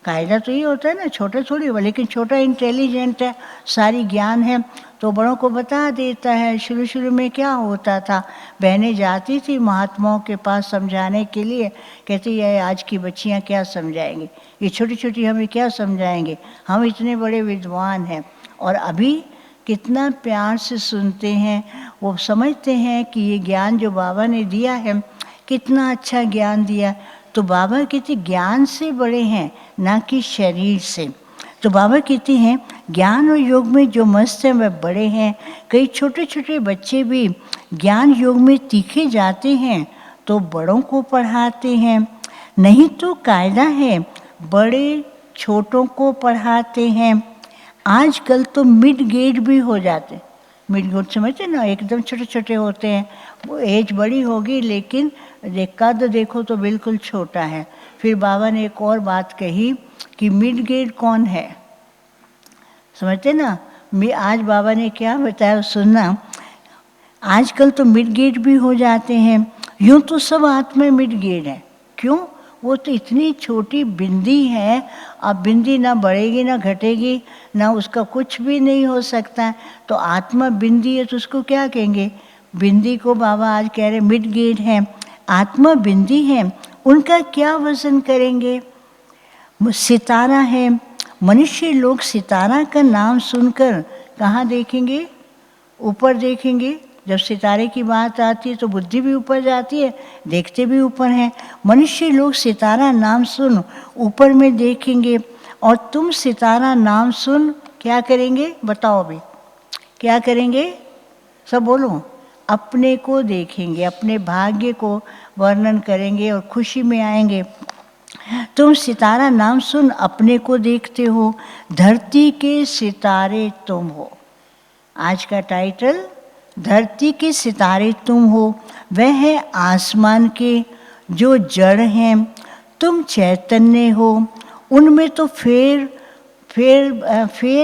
कायदा तो ये होता है ना, छोटा थोड़ी हो, लेकिन छोटा इंटेलिजेंट है, सारी ज्ञान है, तो बड़ों को बता देता है। शुरू शुरू में क्या होता था, बहनें जाती थी महात्माओं के पास समझाने के लिए, कहती ये आज की बच्चियां क्या समझाएंगी, ये छोटी छोटी हमें क्या समझाएंगे, हम इतने बड़े विद्वान हैं। और अभी कितना प्यार से सुनते हैं, वो समझते हैं कि ये ज्ञान जो बाबा ने दिया है कितना अच्छा ज्ञान दिया। तो बाबा कहते ज्ञान से बड़े हैं, ना कि शरीर से। तो बाबा कहते हैं ज्ञान और योग में जो मस्त हैं वह बड़े हैं। कई छोटे छोटे बच्चे भी ज्ञान योग में तीखे जाते हैं तो बड़ों को पढ़ाते हैं। नहीं तो कायदा है बड़े छोटों को पढ़ाते हैं। आजकल तो मिड गेट भी हो जाते, मिड गेट समझते ना, एकदम छोटे छोटे होते हैं, वो एज बड़ी होगी लेकिन कद देखो तो बिल्कुल छोटा है। फिर बाबा ने एक और बात कही कि मिड गेट कौन है, समझते ना। आज बाबा ने क्या बताया सुनना। आजकल तो मिड गेट भी हो जाते हैं, यूँ तो सब आत्मा मिड गेट है। क्यों? वो तो इतनी छोटी बिंदी है, अब बिंदी ना बढ़ेगी ना घटेगी, ना उसका कुछ भी नहीं हो सकता। तो आत्मा बिंदी है तो उसको क्या कहेंगे? बिंदी को बाबा आज कह रहे मिड गेट है, आत्मा बिंदी है, उनका क्या वजन करेंगे? सितारा है, मनुष्य लोग सितारा का नाम सुनकर कहाँ देखेंगे? ऊपर देखेंगे। जब सितारे की बात आती है तो बुद्धि भी ऊपर जाती है, देखते भी ऊपर हैं। मनुष्य लोग सितारा नाम सुन ऊपर में देखेंगे, और तुम सितारा नाम सुन क्या करेंगे? बताओ अभी क्या करेंगे? सब बोलो। अपने को देखेंगे, अपने भाग्य को वर्णन करेंगे और खुशी में आएंगे। तुम सितारा नाम सुन अपने को देखते हो, धरती के सितारे तुम हो। आज का टाइटल धरती के सितारे तुम हो, वह है आसमान के जो जड़ हैं, तुम चैतन्य हो। उनमें तो फेर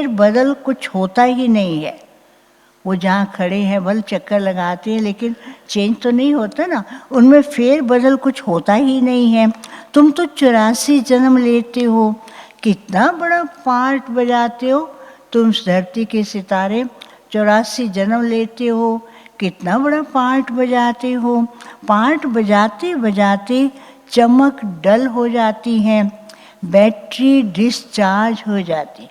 बदल कुछ होता ही नहीं है। वो जहाँ खड़े हैं बल चक्कर लगाते हैं लेकिन चेंज तो नहीं होता ना, उनमें फेर बदल कुछ होता ही नहीं है। तुम तो 84 जन्म लेते हो, कितना बड़ा पार्ट बजाते हो तुम धरती के सितारे। 84 जन्म लेते हो, कितना बड़ा पार्ट बजाते हो। पार्ट बजाते बजाते चमक डल हो जाती है, बैटरी डिस्चार्ज हो जाती।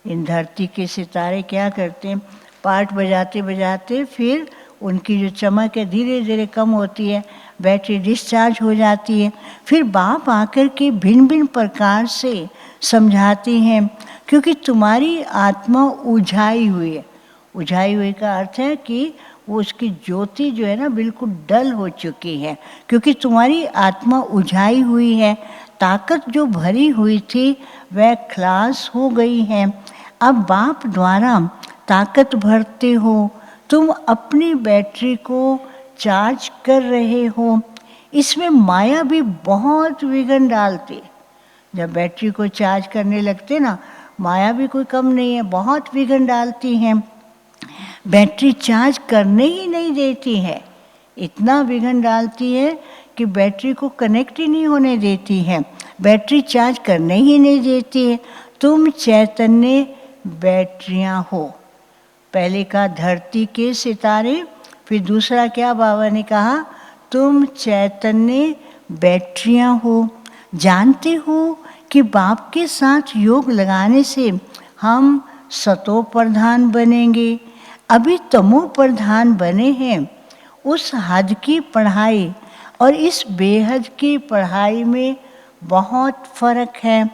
इन धरती के सितारे क्या करते हैं, पार्ट बजाते बजाते फिर उनकी जो चमक है धीरे धीरे कम होती है, बैटरी डिस्चार्ज हो जाती है। फिर बाप आकर के भिन्न भिन्न प्रकार से समझाते हैं, क्योंकि तुम्हारी आत्मा उझाई हुई है। उझाई हुई का अर्थ है कि वो उसकी ज्योति जो है ना बिल्कुल डल हो चुकी है, क्योंकि तुम्हारी आत्मा उझाई हुई है। ताकत जो भरी हुई थी वह खलास हो गई है। अब बाप द्वारा ताकत भरते हो, तुम अपनी बैटरी को चार्ज कर रहे हो। इसमें माया भी बहुत विघ्न डालती। जब बैटरी को चार्ज करने लगते ना, माया भी कोई कम नहीं है, बहुत विघ्न डालती है। बैटरी चार्ज करने ही नहीं देती है, इतना विघ्न डालती है कि बैटरी को कनेक्ट ही नहीं होने देती है, बैटरी चार्ज करने ही नहीं देती है। तुम चैतन्य बैटरियां हो। पहले का धरती के सितारे, फिर दूसरा क्या बाबा ने कहा, तुम चैतन्य बैटरियां हो। जानते हो कि बाप के साथ योग लगाने से हम सतो प्रधान बनेंगे। अभी तमो प्रधान बने हैं। उस हद की पढ़ाई और इस बेहद की पढ़ाई में बहुत फर्क है।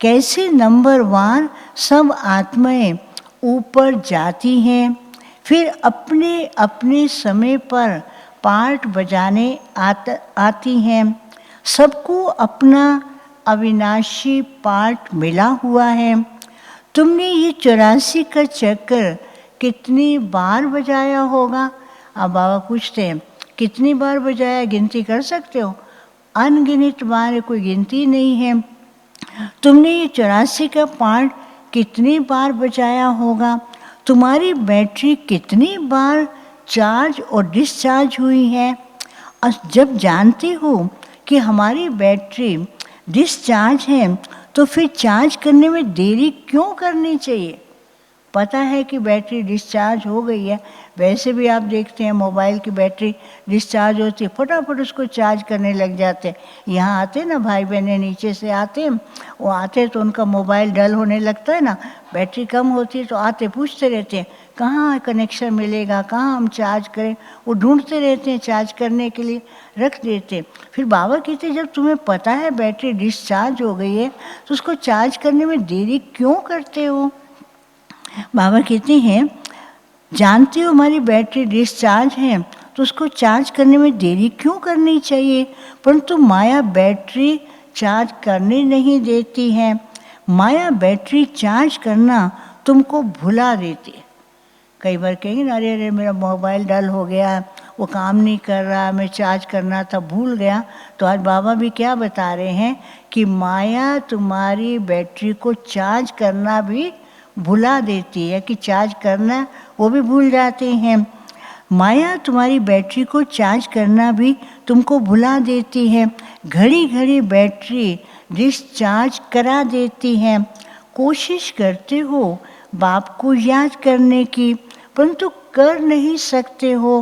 कैसे नंबरवार सब आत्माएं ऊपर जाती हैं, फिर अपने अपने समय पर पार्ट बजाने आती हैं। सबको अपना अविनाशी पार्ट मिला हुआ है। तुमने ये 84 का चक्कर कितनी बार बजाया होगा? अब बाबा पूछते हैं कितनी बार बजाया, गिनती कर सकते हो? अनगिनत बार, कोई गिनती नहीं है। तुमने ये 84 का पार्ट कितनी बार बजाया होगा? तुम्हारी बैटरी कितनी बार चार्ज और डिस्चार्ज हुई है? और जब जानते हो कि हमारी बैटरी डिस्चार्ज है, तो फिर चार्ज करने में देरी क्यों करनी चाहिए? पता है कि बैटरी डिस्चार्ज हो गई है। वैसे भी आप देखते हैं मोबाइल की बैटरी डिस्चार्ज होती है, फटाफट उसको चार्ज करने लग जाते हैं। यहाँ आते ना भाई बहने नीचे से आते हैं, वो आते तो उनका मोबाइल डल होने लगता है ना, बैटरी कम होती है तो आते पूछते रहते हैं कहाँ कनेक्शन मिलेगा, कहाँ हम चार्ज करें। वो ढूंढते रहते हैं चार्ज करने के लिए, रख देते। फिर बाबा कहते जब तुम्हें पता है बैटरी डिस्चार्ज हो गई है तो उसको चार्ज करने में देरी क्यों करते हो? बाबा कहते हैं जानते हो हमारी बैटरी डिस्चार्ज है तो उसको चार्ज करने में देरी क्यों करनी चाहिए, परंतु माया बैटरी चार्ज करने नहीं देती है। माया बैटरी चार्ज करना तुमको भुला देती है। कई बार कहेंगे ना, अरे अरे मेरा मोबाइल डल हो गया, वो काम नहीं कर रहा, मैं चार्ज करना था भूल गया। तो आज बाबा भी क्या बता रहे हैं कि माया तुम्हारी बैटरी को चार्ज करना भी भुला देती है, कि चार्ज करना वो भी भूल जाते हैं। माया तुम्हारी बैटरी को चार्ज करना भी तुमको भुला देती है। घड़ी घड़ी बैटरी डिस्चार्ज करा देती है। कोशिश करते हो बाप को याद करने की, परंतु कर नहीं सकते हो।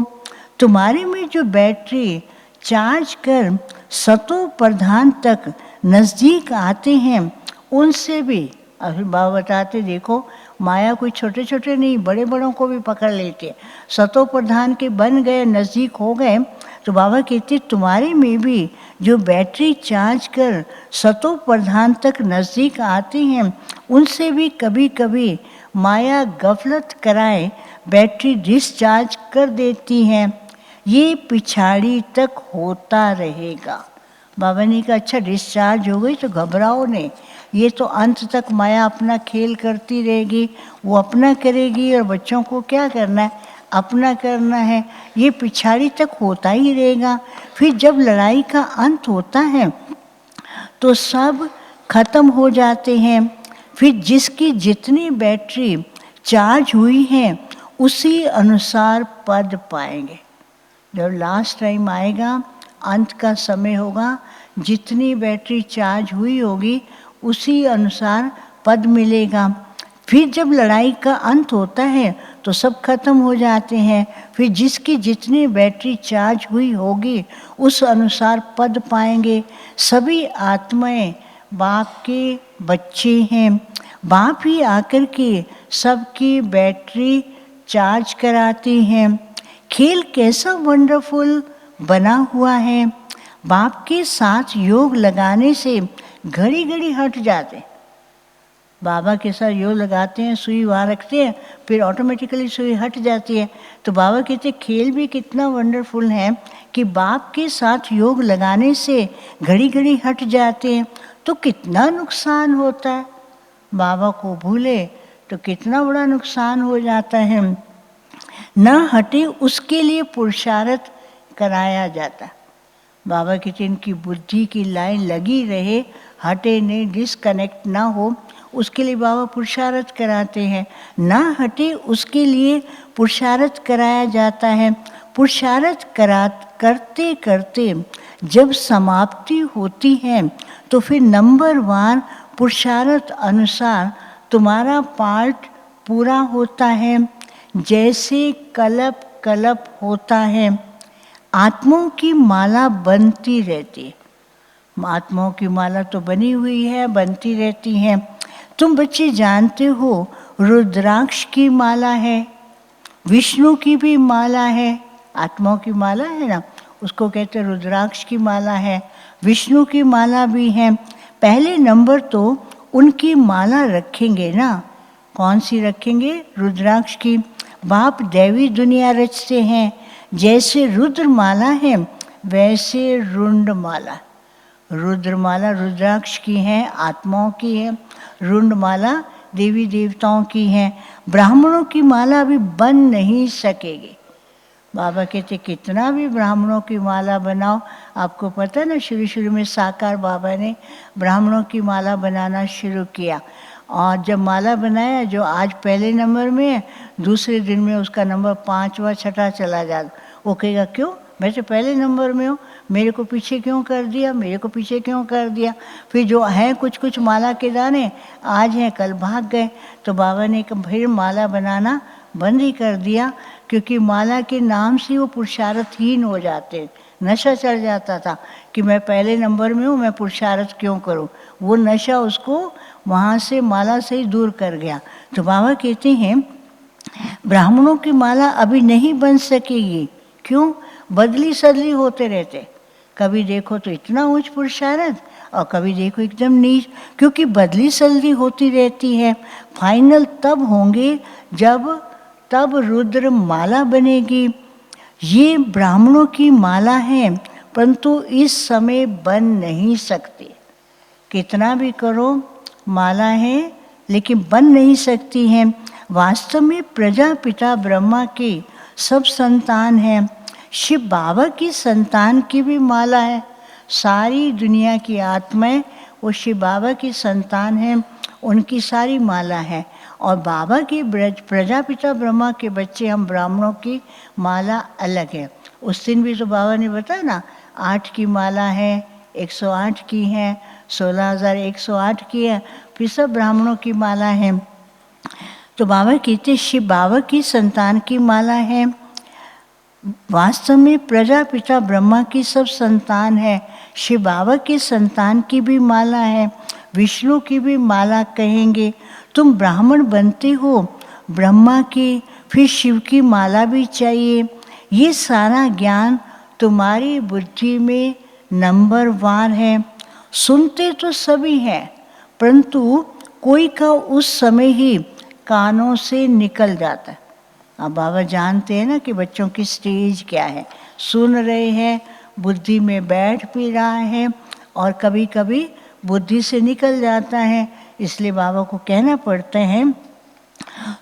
तुम्हारे में जो बैटरी चार्ज कर सतो प्रधान तक नज़दीक आते हैं, उनसे भी अभी बाबा बताते देखो माया कोई छोटे छोटे नहीं, बड़े बड़ों को भी पकड़ लेते। सतो प्रधान के बन गए, नज़दीक हो गए, तो बाबा कहते तुम्हारे में भी जो बैटरी चार्ज कर सतो प्रधान तक नज़दीक आते हैं, उनसे भी कभी कभी माया गफलत कराए बैटरी डिस्चार्ज कर देती है। ये पिछाड़ी तक होता रहेगा। बाबा ने कहा अच्छा डिस्चार्ज हो गई तो घबराओ नहीं, ये तो अंत तक माया अपना खेल करती रहेगी, वो अपना करेगी और बच्चों को क्या करना है, अपना करना है। ये पिछाड़ी तक होता ही रहेगा। फिर जब लड़ाई का अंत होता है तो सब खत्म हो जाते हैं। फिर जिसकी जितनी बैटरी चार्ज हुई है उसी अनुसार पद पाएंगे। जब लास्ट टाइम आएगा, अंत का समय होगा, जितनी बैटरी चार्ज हुई होगी उसी अनुसार पद मिलेगा। फिर जब लड़ाई का अंत होता है तो सब खत्म हो जाते हैं। फिर जिसकी जितनी बैटरी चार्ज हुई होगी उस अनुसार पद पाएंगे। सभी आत्माएं बाप के बच्चे हैं। बाप ही आकर के सबकी बैटरी चार्ज कराते हैं। खेल कैसा वंडरफुल बना हुआ है। बाप के साथ योग लगाने से घड़ी घड़ी हट जाते। बाबा के साथ योग लगाते हैं, सुई वहाँ रखते हैं, फिर ऑटोमेटिकली सुई हट जाती है। तो बाबा कहते खेल भी कितना वंडरफुल है कि बाप के साथ योग लगाने से घड़ी घड़ी हट जाते हैं। तो कितना नुकसान होता है, बाबा को भूले तो कितना बड़ा नुकसान हो जाता है। न हटे उसके लिए पुरुषार्थ कराया जाता। बाबा कहते इनकी बुद्धि की लाइन लगी रहे, हटे नहीं, डिस्कनेक्ट ना हो, उसके लिए बाबा पुरुषार्थ कराते हैं। ना हटे उसके लिए पुरुषार्थ कराया जाता है। पुरुषार्थ करते करते जब समाप्ति होती है तो फिर नंबर 1 पुरुषार्थ अनुसार तुम्हारा पार्ट पूरा होता है। जैसे कल्प कल्प होता है, आत्माओं की माला बनती रहती है। आत्माओं की माला तो बनी हुई है, बनती रहती है। तुम बच्चे जानते हो रुद्राक्ष की माला है, विष्णु की भी माला है। आत्माओं की माला है ना, उसको कहते हैं रुद्राक्ष की माला है। विष्णु की माला भी है। पहले नंबर तो उनकी माला रखेंगे ना। कौन सी रखेंगे? रुद्राक्ष की। बाप दैवी दुनिया रचते हैं। जैसे रुद्रमाला है वैसे रुंडमाला। रुद्रमाला रुद्राक्ष की है, आत्माओं की है। रुंडमाला देवी देवताओं की है। ब्राह्मणों की माला भी बन नहीं सकेगी। बाबा कहते कितना भी ब्राह्मणों की माला बनाओ। आपको पता है ना, शुरू में साकार बाबा ने ब्राह्मणों की माला बनाना शुरू किया, और जब माला बनाया जो आज पहले नंबर में है, दूसरे दिन में उसका नंबर 5वां 6ठा चला जाता। वो कहेगा क्यों, मैं तो पहले नंबर में हूँ, मेरे को पीछे क्यों कर दिया, मेरे को पीछे क्यों कर दिया। फिर जो है कुछ कुछ माला के दाने आज हैं कल भाग गए। तो बाबा ने फिर माला बनाना बंद ही कर दिया, क्योंकि माला के नाम से वो पुरुषार्थहीन हो जाते। नशा चढ़ जाता था कि मैं पहले नंबर में हूँ, मैं पुरुषार्थ क्यों करूँ। वो नशा उसको वहाँ से माला से ही दूर कर गया। तो बाबा कहते हैं ब्राह्मणों की माला अभी नहीं बन सकेगी। क्यों? बदली सदली होते रहते। कभी देखो तो इतना उच्च पुरुषार्थ और कभी देखो एकदम नीच, क्योंकि बदली सदली होती रहती है। फाइनल तब होंगे जब तब रुद्र माला बनेगी। ये ब्राह्मणों की माला है, परंतु इस समय बन नहीं सकती। कितना भी करो माला है लेकिन बन नहीं सकती हैं। वास्तव में प्रजापिता ब्रह्मा की सब संतान हैं। शिव बाबा की संतान की भी माला है। सारी दुनिया की आत्माएं वो शिव बाबा की संतान हैं, उनकी सारी माला है। और बाबा की प्रजापिता ब्रह्मा के बच्चे हम ब्राह्मणों की माला अलग है। उस दिन भी तो बाबा ने बताया ना, 8 की माला है, 108 की है, 16,108 की है, फिर सब ब्राह्मणों की माला है। तो बाबा कहते शिव बाबा की संतान की माला है। वास्तव में प्रजापिता ब्रह्मा की सब संतान है। शिव बाबा की संतान की भी माला है, विष्णु की भी माला कहेंगे। तुम ब्राह्मण बनते हो ब्रह्मा की, फिर शिव की माला भी चाहिए। ये सारा ज्ञान तुम्हारी बुद्धि में नंबर 1 है। सुनते तो सभी हैं, परंतु कोई का उस समय ही कानों से निकल जाता है। अब बाबा जानते हैं ना कि बच्चों की स्टेज क्या है। सुन रहे हैं, बुद्धि में बैठ भी रहा है और कभी कभी बुद्धि से निकल जाता है। इसलिए बाबा को कहना पड़ता है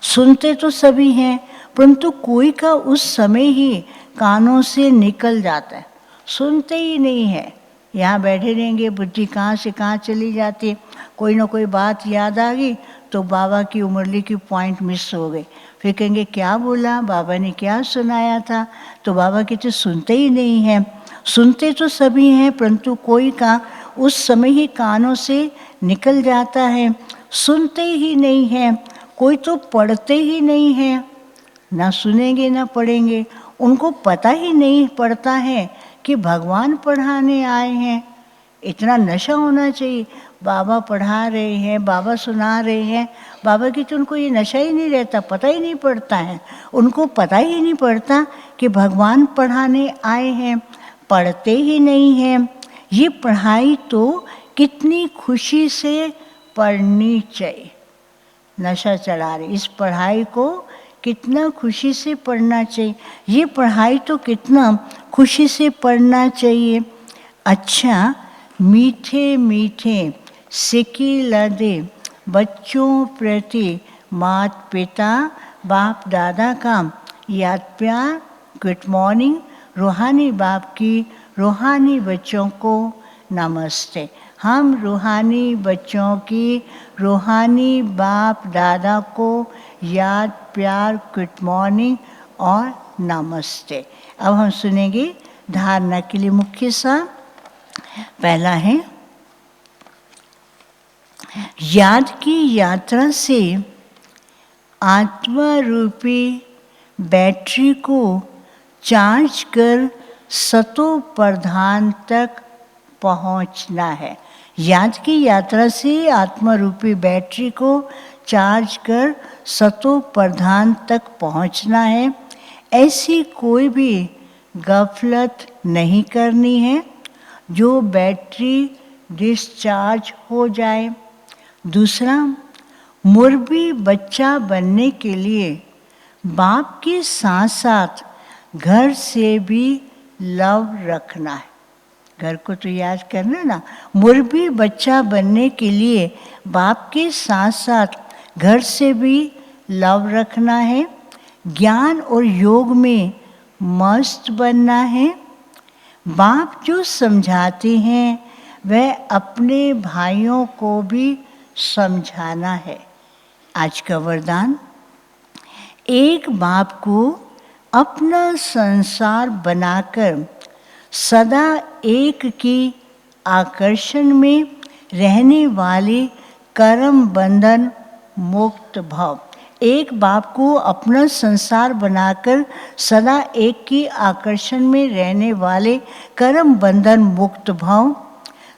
सुनते तो सभी हैं, परंतु कोई का उस समय ही कानों से निकल जाता है। सुनते ही नहीं है, यहाँ बैठे रहेंगे, बुद्धि कहाँ से कहाँ चली जाती है। कोई ना कोई बात याद आ गई तो बाबा की मुरली की पॉइंट मिस हो गई। फिर कहेंगे क्या बोला, बाबा ने क्या सुनाया था। तो बाबा कहते सुनते ही नहीं हैं। सुनते तो सभी हैं, परंतु कोई का उस समय ही कानों से निकल जाता है। सुनते ही नहीं हैं, कोई तो पढ़ते ही नहीं है, ना सुनेंगे ना पढ़ेंगे, उनको पता ही नहीं पड़ता है कि भगवान पढ़ाने आए हैं। इतना नशा होना चाहिए, बाबा पढ़ा रहे हैं, बाबा सुना रहे हैं, बाबा की तो उनको ये नशा ही नहीं रहता, पता ही नहीं पड़ता है, उनको पता ही नहीं पड़ता कि भगवान पढ़ाने आए हैं, पढ़ते ही नहीं हैं। ये पढ़ाई तो कितनी खुशी से पढ़नी चाहिए, नशा चढ़ा रहे, इस पढ़ाई को कितना खुशी से पढ़ना चाहिए, ये पढ़ाई तो कितना खुशी से पढ़ना चाहिए। अच्छा, मीठे मीठे सिक्के लदे बच्चों प्रति माता पिता बाप दादा का याद प्यार, गुड मॉर्निंग। रूहानी बाप की रूहानी बच्चों को नमस्ते। हम रूहानी बच्चों की रूहानी बाप दादा को याद प्यार, गुड मॉर्निंग और नमस्ते। अब हम सुनेंगे धारणा के लिए मुख्य सार। पहला है, याद की यात्रा से आत्मा रूपी बैटरी को चार्ज कर सतो प्रधान तक पहुंचना है। याद की यात्रा से आत्मा रूपी बैटरी को चार्ज कर सतो प्रधान तक पहुंचना है। ऐसी कोई भी गफलत नहीं करनी है जो बैटरी डिस्चार्ज हो जाए। दूसरा, मुर्बी बच्चा बनने के लिए बाप के साथ साथ घर से भी लव रखना है। घर को तो याद करना ना। मुर्बी बच्चा बनने के लिए बाप के साथ साथ घर से भी लव रखना है। ज्ञान और योग में मस्त बनना है। बाप जो समझाते हैं वह अपने भाइयों को भी समझाना है। आज का वरदान, एक बाप को अपना संसार बनाकर सदा एक की आकर्षण में रहने वाले कर्म बंधन मुक्त भव। एक बाप को अपना संसार बनाकर सदा एक की आकर्षण में रहने वाले कर्म बंधन मुक्त भव।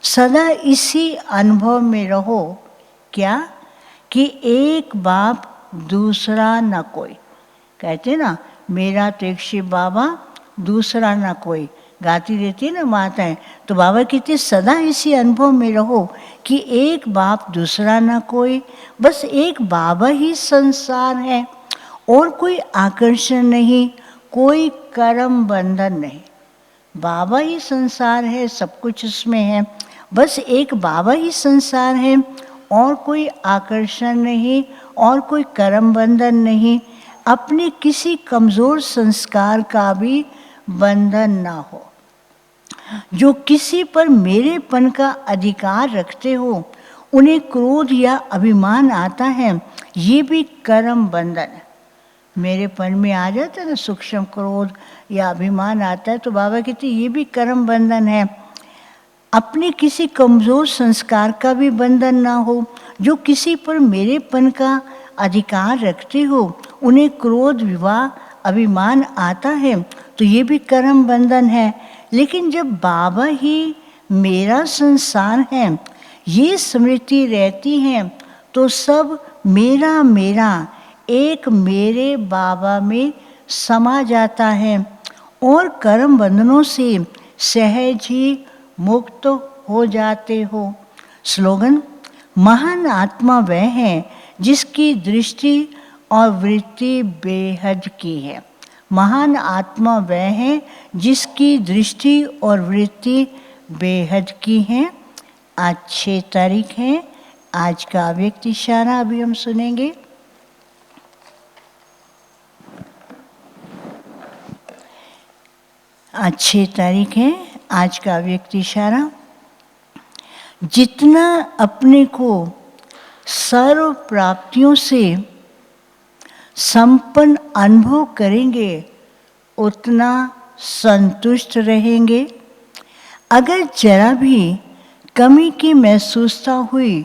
सदा इसी अनुभव में रहो, क्या कि एक बाप दूसरा न कोई। कहते ना, मेरा तो एक शिव बाबा दूसरा न कोई, गाती रहती है ना माताएं। तो बाबा कहते सदा इसी अनुभव में रहो कि एक बाप दूसरा न कोई, बस एक बाबा ही संसार है और कोई आकर्षण नहीं, कोई कर्म बंधन नहीं। बाबा ही संसार है, सब कुछ उसमें है, बस एक बाबा ही संसार है और कोई आकर्षण नहीं और कोई कर्म बंधन नहीं। अपने किसी कमज़ोर संस्कार का भी बंधन ना हो। जो किसी पर मेरेपन का अधिकार रखते हो, उन्हें क्रोध या अभिमान आता है, ये भी कर्म बंधन है। मेरेपन में आ जाता है ना सूक्ष्म क्रोध या अभिमान आता है, तो बाबा कहते ये भी कर्म बंधन है। अपने किसी कमज़ोर संस्कार का भी बंधन ना हो। जो किसी पर मेरेपन का अधिकार रखते हो, उन्हें क्रोध विवाह अभिमान आता है, तो ये भी कर्म बंधन है। लेकिन जब बाबा ही मेरा संसार है, ये स्मृति रहती है, तो सब मेरा मेरा एक मेरे बाबा में समा जाता है और कर्म बंधनों से सहज ही मुक्त हो जाते हो। स्लोगन, महान आत्मा वह है जिसकी दृष्टि और वृत्ति बेहद की है। महान आत्मा वह है जिसकी दृष्टि और वृत्ति बेहद की है। आज 6 तारीख है। आज का अव्यक्त इशारा अभी हम सुनेंगे। आज 6 तारीख है। आज का अव्यक्त इशारा, जितना अपने को सर्व प्राप्तियों से संपन्न अनुभव करेंगे उतना संतुष्ट रहेंगे। अगर जरा भी कमी की महसूसता हुई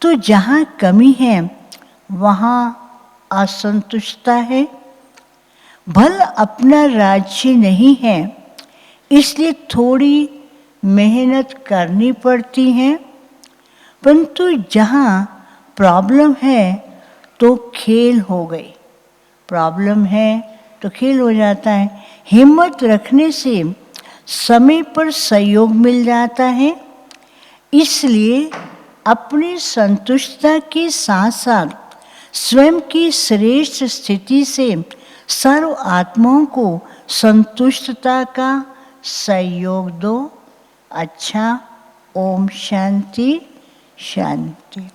तो जहाँ कमी है वहाँ असंतुष्टता है। भल अपना राज्य नहीं है, इसलिए थोड़ी मेहनत करनी पड़ती है, परंतु जहाँ प्रॉब्लम है तो खेल हो गई। प्रॉब्लम है तो खेल हो जाता है। हिम्मत रखने से समय पर सहयोग मिल जाता है। इसलिए अपनी संतुष्टता के साथ साथ स्वयं की श्रेष्ठ स्थिति से सर्व आत्माओं को संतुष्टता का सहयोग दो। अच्छा, ओम शांति शांति।